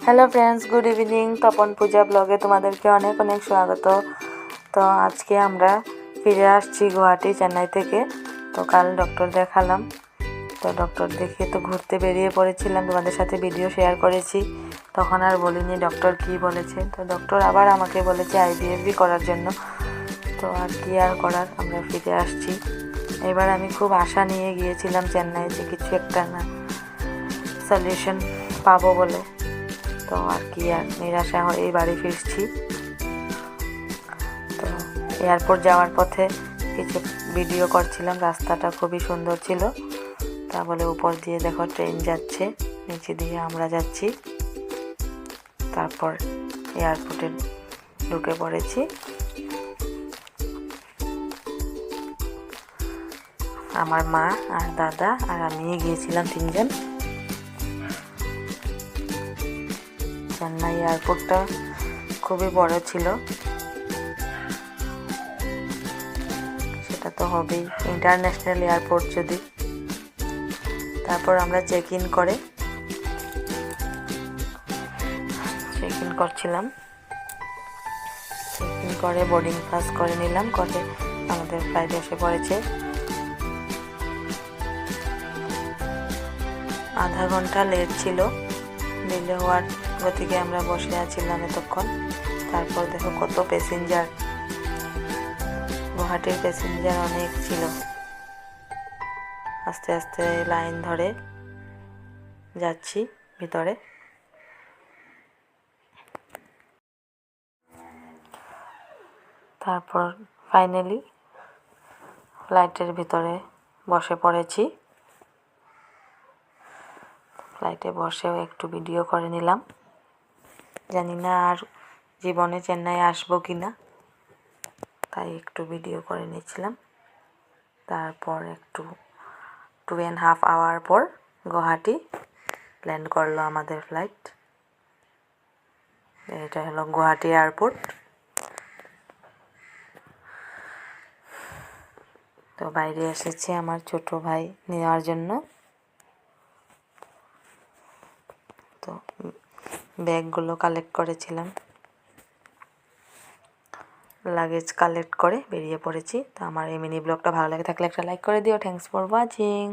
Hello friends, good evening. Tapan Puja ব্লগে তোমাদেরকে অনেক অনেক স্বাগত। তো আজকে আমরা ফিরে আসছি গুয়াহাটি, চেন্নাই থেকে। তো কাল ডক্টর দেখালাম। তো ডক্টর দেখিয়ে তো ঘুরতে বেরিয়ে পড়েছিলাম, তোমাদের সাথে ভিডিও শেয়ার করেছি। তখন আর বলিনি ডক্টর কী বলেছে। তো ডক্টর আবার আমাকে বলেছে আইভিএফবি করার জন্য। তো আর কি আর করার, আমরা ফিরে আসছি। এবার আমি খুব আশা নিয়ে গিয়েছিলাম চেন্নাই যে কিছু একটা না সলিউশন পাবো বলে। তো আর কি, আর নিরাশা হয়েই বাড়ি ফিরছি। তো এয়ারপোর্ট যাওয়ার পথে কিছু ভিডিও করছিলাম, রাস্তাটা খুবই সুন্দর ছিল। তা বলে উপর দিয়ে দেখো ট্রেন যাচ্ছে, নিচে দিয়ে আমরা যাচ্ছি। তারপর এয়ারপোর্টে ঢুকে পড়েছি। আমার মা আর দাদা আর আমি গিয়েছিলাম, 3 জন। চেন্নাই এয়ারপোর্টটা খুবই বড় ছিল, সেটা তো হবেই, ইন্টারন্যাশনাল এয়ারপোর্ট যদি। তারপর আমরা চেক ইন করছিলাম, চেক ইন করে বোর্ডিং পাস করে নিলাম, করে আমাদের ফ্লাইট এসে পড়েছে। আধা ঘন্টা লেট ছিল, ডিলে হওয়ার গতিকে আমরা বসে আছিলাম এতক্ষণ। তারপর দেখো কত প্যাসেঞ্জার, গুয়াহাটির প্যাসেঞ্জার অনেক ছিল। আস্তে আস্তে লাইন ধরে যাচ্ছি ভিতরে। তারপর ফাইনালি ফ্লাইটের ভিতরে বসে পড়েছি। ফ্লাইটে বসেও একটু ভিডিও করে নিলাম। জানি না আর জীবনে চেন্নাই আসবো কি না, তাই একটু ভিডিও করে নিচ্ছিলাম। তারপর একটু 2.5 আওয়ার পর গুয়াহাটি ল্যান্ড করলো আমাদের ফ্লাইট। এটা হলো গুয়াহাটি এয়ারপোর্ট। তো বাইরে এসেছে আমার ছোট ভাই নেওয়ার জন্য। তো ব্যাগগুলো কালেক্ট করেছিলাম, লাগেজ কালেক্ট করে বেরিয়ে পড়েছি। তো আমার এই মিনি ব্লগটা ভালো লাগে থাকলে একটা লাইক করে দিও। Thanks for watching.